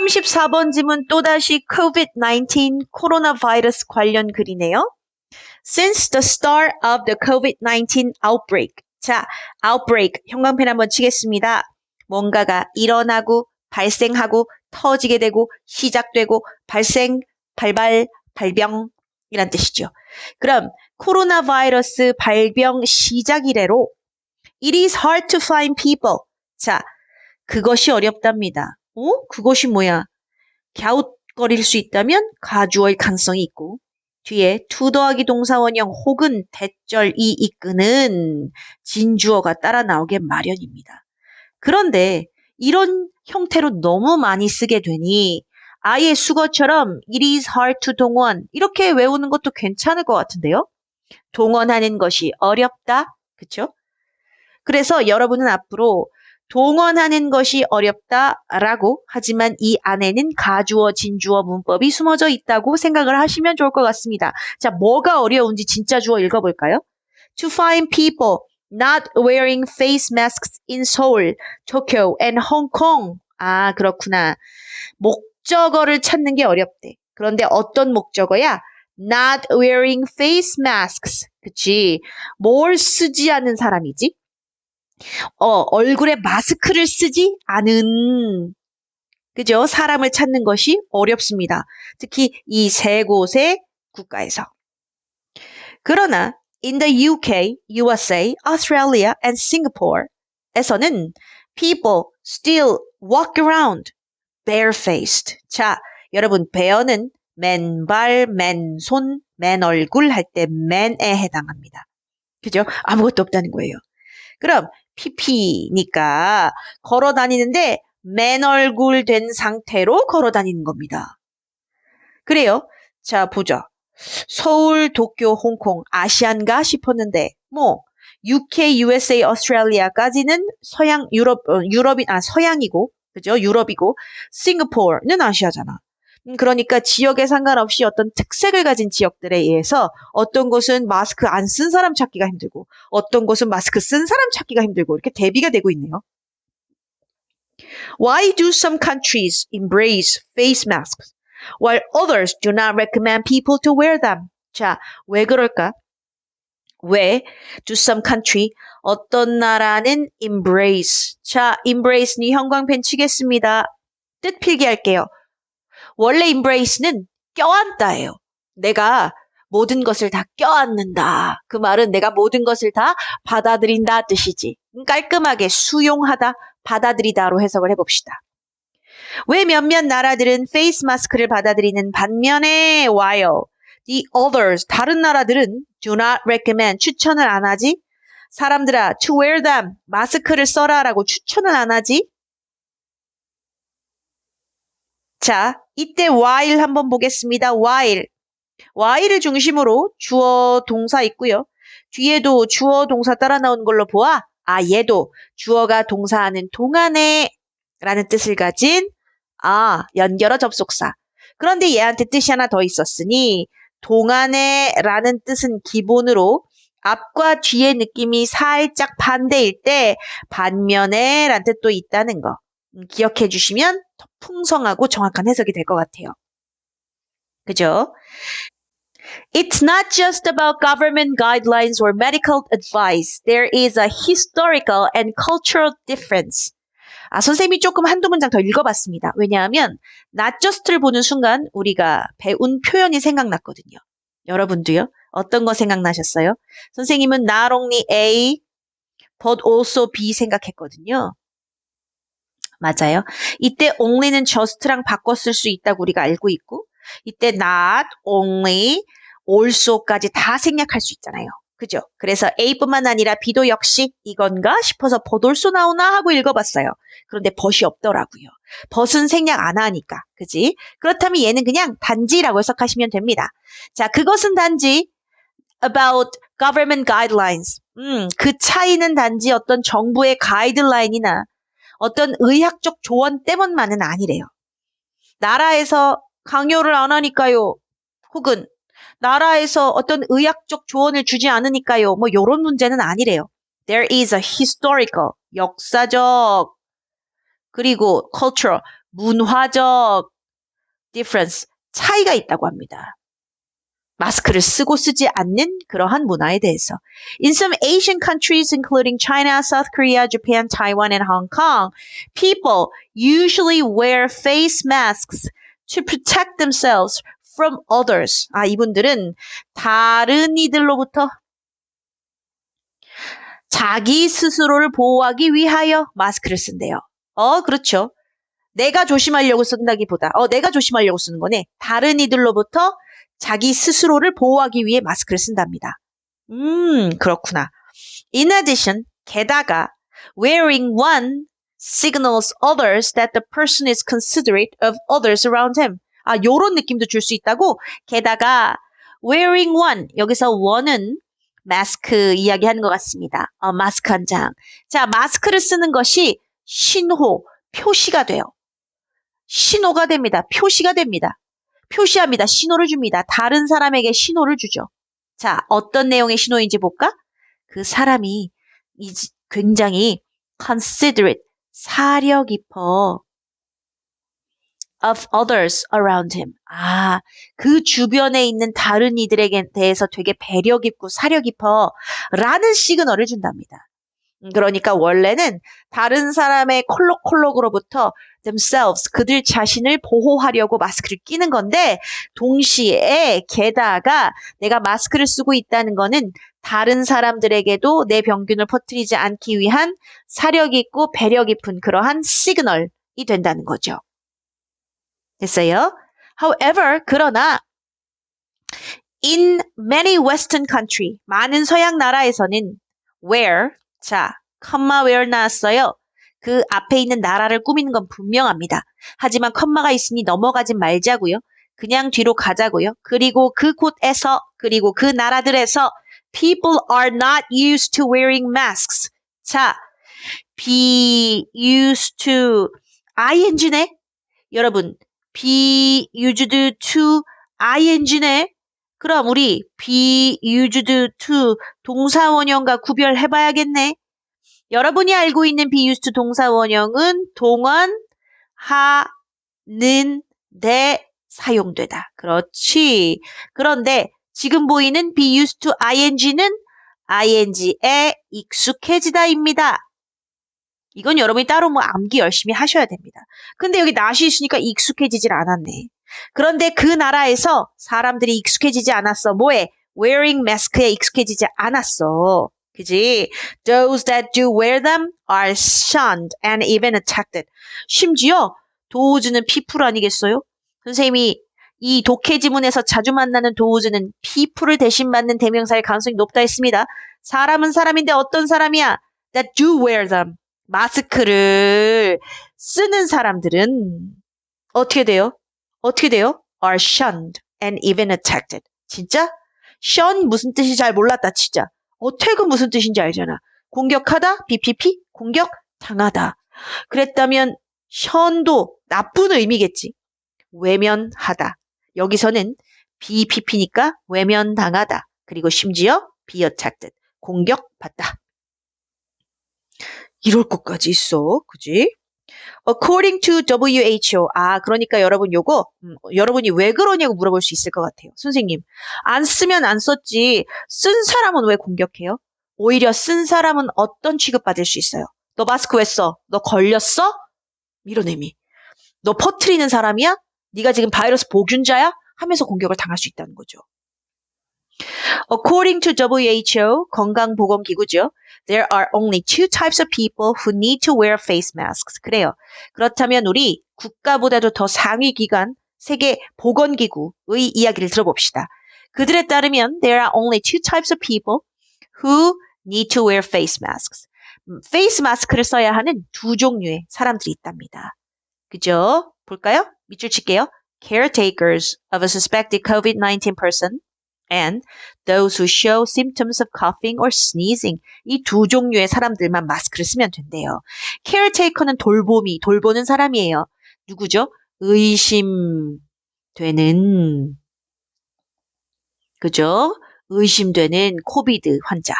34번 지문 또다시 COVID-19 코로나 바이러스 관련 글이네요. Since the start of the COVID-19 outbreak. 자, outbreak 형광펜 한번 치겠습니다. 뭔가가 일어나고 발생하고 터지게 되고 시작되고 발생, 발발, 발병 이란 뜻이죠. 그럼 코로나 바이러스 발병 시작 이래로 It is hard to find people. 자, 그것이 어렵답니다. 그것이 뭐야? 갸웃거릴 수 있다면 가주어일 가능성이 있고 뒤에 to 더하기 동사 원형 혹은 대절이 이끄는 진주어가 따라 나오게 마련입니다. 그런데 이런 형태로 너무 많이 쓰게 되니 아예 수거처럼 it is hard to 동원 이렇게 외우는 것도 괜찮을 것 같은데요. 동원하는 것이 어렵다. 그쵸? 그래서 여러분은 앞으로 동원하는 것이 어렵다라고 하지만 이 안에는 가주어, 진주어 문법이 숨어져 있다고 생각을 하시면 좋을 것 같습니다. 자, 뭐가 어려운지 진짜 주어 읽어볼까요? To find people not wearing face masks in Seoul, Tokyo, and Hong Kong. 아, 그렇구나. 목적어를 찾는 게 어렵대. 그런데 어떤 목적어야? Not wearing face masks. 그치? 뭘 쓰지 않은 사람이지? 얼굴에 마스크를 쓰지 않은, 그죠? 사람을 찾는 것이 어렵습니다. 특히 이 세 곳의 국가에서. 그러나 in the UK, USA, Australia, and Singapore에서는 people still walk around barefaced. 자, 여러분 bear는 맨발, 맨손, 맨얼굴 할 때 맨에 해당합니다. 그죠? 아무것도 없다는 거예요. 그럼 PP니까 걸어 다니는데 맨 얼굴 된 상태로 걸어 다니는 겁니다. 그래요. 자, 보죠. 서울, 도쿄, 홍콩, 아시안가 싶었는데 UK, USA, 오스트레일리아까지는 서양, 서양이고, 그죠? 유럽이고, 싱가포르는 아시아잖아. 그러니까 지역에 상관없이 어떤 특색을 가진 지역들에 의해서 어떤 곳은 마스크 안 쓴 사람 찾기가 힘들고 어떤 곳은 마스크 쓴 사람 찾기가 힘들고 이렇게 대비가 되고 있네요. Why do some countries embrace face masks while others do not recommend people to wear them? 자, 왜 그럴까? 왜 do some country 어떤 나라는 embrace. 자, embrace니 형광펜 치겠습니다. 뜻 필기할게요. 원래 embrace는 껴안다예요. 내가 모든 것을 다 껴안는다. 그 말은 내가 모든 것을 다 받아들인다 뜻이지. 깔끔하게 수용하다, 받아들이다로 해석을 해봅시다. 왜 몇몇 나라들은 페이스 마스크를 받아들이는 반면에 while the others, 다른 나라들은 do not recommend, 추천을 안 하지? 사람들아, to wear them, 마스크를 써라 라고 추천을 안 하지? 자, 이때 while 한번 보겠습니다. while을 중심으로 주어 동사 있고요. 뒤에도 주어 동사 따라 나오는 걸로 보아 얘도 주어가 동사하는 동안에 라는 뜻을 가진 연결어 접속사. 그런데 얘한테 뜻이 하나 더 있었으니 동안에 라는 뜻은 기본으로 앞과 뒤의 느낌이 살짝 반대일 때 반면에 라는 뜻도 있다는 거. 기억해 주시면 더 풍성하고 정확한 해석이 될 것 같아요. 그죠? It's not just about government guidelines or medical advice. There is a historical and cultural difference. 선생님이 조금 한두 문장 더 읽어봤습니다. 왜냐하면 not just를 보는 순간 우리가 배운 표현이 생각났거든요. 여러분도요? 어떤 거 생각나셨어요? 선생님은 not only A, but also B 생각했거든요. 맞아요. 이때 only는 just랑 바꿔 쓸 수 있다고 우리가 알고 있고 이때 not only, also까지 다 생략할 수 있잖아요. 그죠? 그래서 A뿐만 아니라 B도 역시 이건가 싶어서 but also 나오나 하고 읽어봤어요. 그런데 but이 없더라고요. but은 생략 안 하니까. 그지? 그렇다면 얘는 그냥 단지라고 해석하시면 됩니다. 자, 그것은 단지 about government guidelines. 그 차이는 단지 어떤 정부의 가이드라인이나 어떤 의학적 조언 때문만은 아니래요. 나라에서 강요를 안 하니까요. 혹은 나라에서 어떤 의학적 조언을 주지 않으니까요. 이런 문제는 아니래요. There is a historical, 역사적, 그리고 cultural, 문화적 difference, 차이가 있다고 합니다. 마스크를 쓰고 쓰지 않는 그러한 문화에 대해서. In some Asian countries, including China, South Korea, Japan, Taiwan, and Hong Kong, people usually wear face masks to protect themselves from others. 이분들은 다른 이들로부터 자기 스스로를 보호하기 위하여 마스크를 쓴대요. 그렇죠. 내가 조심하려고 쓴다기보다 내가 조심하려고 쓰는 거네. 다른 이들로부터 자기 스스로를 보호하기 위해 마스크를 쓴답니다. 그렇구나. In addition, 게다가 wearing one signals others that the person is considerate of others around him. 요런 느낌도 줄 수 있다고? 게다가 wearing one, 여기서 one은 마스크 이야기하는 것 같습니다. 마스크 한 장. 자, 마스크를 쓰는 것이 신호, 표시가 돼요. 신호가 됩니다. 표시가 됩니다. 표시합니다. 신호를 줍니다. 다른 사람에게 신호를 주죠. 자, 어떤 내용의 신호인지 볼까? 그 사람이 굉장히 considerate, 사려 깊어 of others around him. 그 주변에 있는 다른 이들에게 대해서 되게 배려 깊고 사려 깊어 라는 시그널을 준답니다. 그러니까 원래는 다른 사람의 콜록콜록으로부터 themselves, 그들 자신을 보호하려고 마스크를 끼는 건데 동시에 게다가 내가 마스크를 쓰고 있다는 거는 다른 사람들에게도 내 병균을 퍼뜨리지 않기 위한 사려 깊고 배려 깊은 그러한 시그널이 된다는 거죠. 됐어요? However, 그러나 in many Western country, 많은 서양 나라에서는 where, 자, 컴마 where 나왔어요. 그 앞에 있는 나라를 꾸미는 건 분명합니다. 하지만 컴마가 있으니 넘어가지 말자고요. 그냥 뒤로 가자고요. 그리고 그곳에서, 그리고 그 나라들에서 people are not used to wearing masks. 자, be used to ing네. 여러분, be used to ing네. 그럼 우리 be used to 동사 원형과 구별해봐야겠네. 여러분이 알고 있는 be used 동사 원형은 동원, 하는, 데 사용되다. 그렇지. 그런데 지금 보이는 be used to ing는 ing에 익숙해지다입니다. 이건 여러분이 따로 암기 열심히 하셔야 됩니다. 근데 여기 not이 있으니까 익숙해지질 않았네. 그런데 그 나라에서 사람들이 익숙해지지 않았어. 뭐에? wearing mask에 익숙해지지 않았어. 그지? Those that do wear them are shunned and even attacked. 심지어 도우즈는 people 아니겠어요? 선생님이 이 독해 지문에서 자주 만나는 도우즈는 people을 대신 받는 대명사일 가능성이 높다 했습니다. 사람은 사람인데 어떤 사람이야? That do wear them. 마스크를 쓰는 사람들은 어떻게 돼요? 어떻게 돼요? Are shunned and even attacked. 진짜? shun 무슨 뜻인지 잘 몰랐다 진짜. attack은 무슨 뜻인지 알잖아. 공격하다, BPP, 공격, 당하다. 그랬다면 shun도 나쁜 의미겠지. 외면하다. 여기서는 BPP니까 외면당하다. 그리고 심지어 be attacked, 공격받다. 이럴 것까지 있어. 그지? According to WHO. 그러니까 여러분 요거 여러분이 왜 그러냐고 물어볼 수 있을 것 같아요. 선생님, 안 쓰면 안 썼지 쓴 사람은 왜 공격해요? 오히려 쓴 사람은 어떤 취급받을 수 있어요? 너 마스크 왜 써? 너 걸렸어? 이런 의미. 너 퍼뜨리는 사람이야? 네가 지금 바이러스 보균자야? 하면서 공격을 당할 수 있다는 거죠. According to WHO, 건강보건기구죠. There are only two types of people who need to wear face masks. 그래요. 그렇다면 우리 국가보다도 더 상위 기관, 세계보건기구의 이야기를 들어봅시다. 그들에 따르면 there are only two types of people who need to wear face masks. 페이스 마스크를 써야 하는 두 종류의 사람들이 있답니다. 그죠? 볼까요? 밑줄 칠게요. Caretakers of a suspected COVID-19 person and those who show symptoms of coughing or sneezing. 이 두 종류의 사람들만 마스크를 쓰면 된대요. caretaker는 돌보는 사람이에요. 누구죠? 의심되는, 그죠? 의심되는 코비드 환자.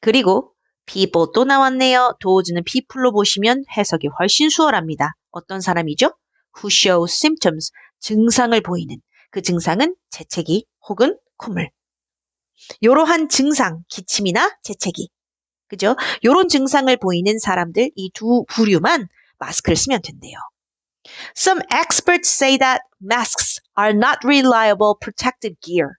그리고 people 또 나왔네요. does는 people로 보시면 해석이 훨씬 수월합니다. 어떤 사람이죠? who shows symptoms, 증상을 보이는. 그 증상은 재채기 혹은 콧물. 이러한 증상, 기침이나 재채기. 그죠? 요런 증상을 보이는 사람들, 이 두 부류만 마스크를 쓰면 된대요. Some experts say that masks are not reliable protective gear.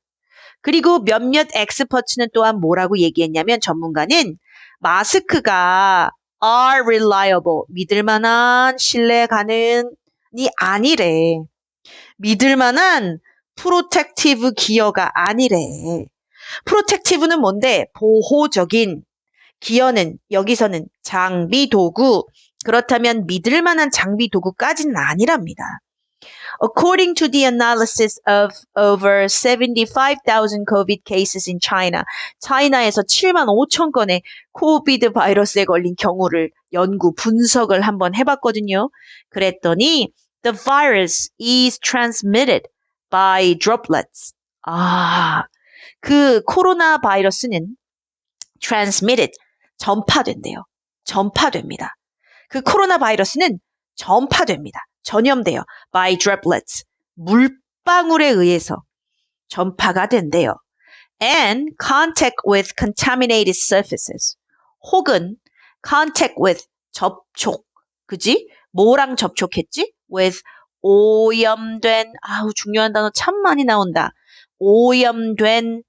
그리고 몇몇 엑스퍼츠는 또한 뭐라고 얘기했냐면 전문가는 마스크가 are reliable, 믿을 만한, 신뢰 가능이 아니래. 믿을 만한 프로텍티브 기어가 아니래. 프로텍티브는 뭔데? 보호적인. 기어는 여기서는 장비 도구. 그렇다면 믿을 만한 장비 도구까지는 아니랍니다. According to the analysis of over 75,000 COVID cases in China, 차이나에서 7만 5천 건의 코비드 바이러스에 걸린 경우를 연구, 분석을 한번 해봤거든요. 그랬더니 the virus is transmitted by droplets. 그 코로나 바이러스는 transmitted, 전파된대요. 전파됩니다. 그 코로나 바이러스는 전파됩니다. 전염돼요. by droplets, 물방울에 의해서 전파가 된대요. and contact with contaminated surfaces, 혹은 contact with, 접촉, 그지? 뭐랑 접촉했지? with 오염된, 중요한 단어 참 많이 나온다. 오염된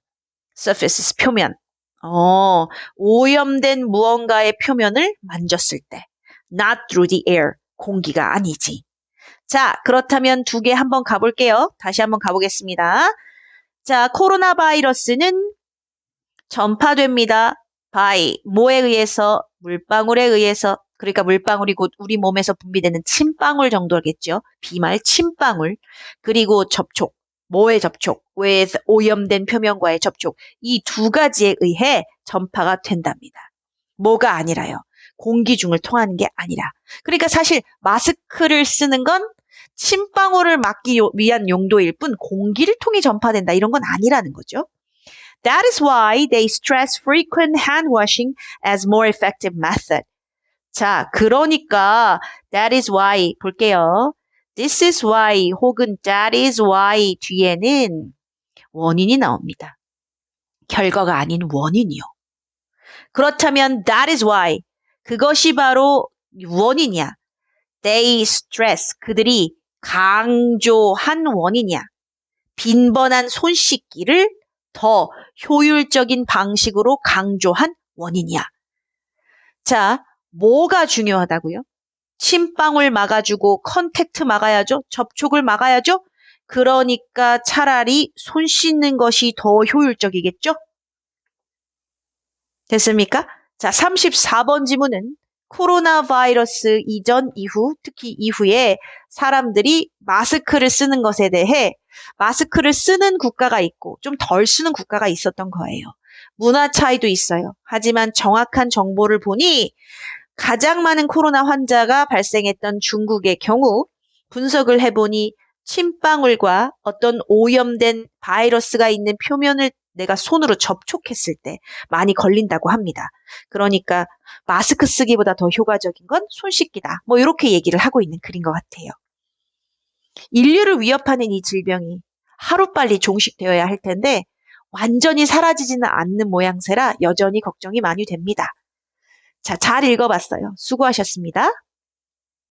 surfaces, 표면. 오염된 무언가의 표면을 만졌을 때. not through the air, 공기가 아니지. 자, 그렇다면 두 개 한번 가볼게요. 다시 한번 가보겠습니다. 자, 코로나 바이러스는 전파됩니다. by, 뭐에 의해서? 물방울에 의해서. 그러니까 물방울이 곧 우리 몸에서 분비되는 침방울 정도겠죠. 비말 침방울. 그리고 접촉. 뭐의 접촉? with 오염된 표면과의 접촉. 이 두 가지에 의해 전파가 된답니다. 뭐가 아니라요. 공기 중을 통하는 게 아니라. 그러니까 사실 마스크를 쓰는 건 침방울을 막기 위한 용도일 뿐 공기를 통해 전파된다 이런 건 아니라는 거죠. That is why they stress frequent hand washing as more effective method. 자, 그러니까 that is why 볼게요. This is why 혹은 that is why 뒤에는 원인이 나옵니다. 결과가 아닌 원인이요. 그렇다면 that is why 그것이 바로 원인이야. They stress, 그들이 강조한 원인이야. 빈번한 손 씻기를 더 효율적인 방식으로 강조한 원인이야. 자, 뭐가 중요하다고요? 침방울 막아주고 컨택트 막아야죠. 접촉을 막아야죠. 그러니까 차라리 손 씻는 것이 더 효율적이겠죠? 됐습니까? 자, 34번 지문은 코로나 바이러스 이전, 이후, 특히 이후에 사람들이 마스크를 쓰는 것에 대해 마스크를 쓰는 국가가 있고 좀 덜 쓰는 국가가 있었던 거예요. 문화 차이도 있어요. 하지만 정확한 정보를 보니 가장 많은 코로나 환자가 발생했던 중국의 경우 분석을 해보니 침방울과 어떤 오염된 바이러스가 있는 표면을 내가 손으로 접촉했을 때 많이 걸린다고 합니다. 그러니까 마스크 쓰기보다 더 효과적인 건 손 씻기다. 뭐 이렇게 얘기를 하고 있는 글인 것 같아요. 인류를 위협하는 이 질병이 하루빨리 종식되어야 할 텐데 완전히 사라지지는 않는 모양새라 여전히 걱정이 많이 됩니다. 자, 잘 읽어봤어요. 수고하셨습니다.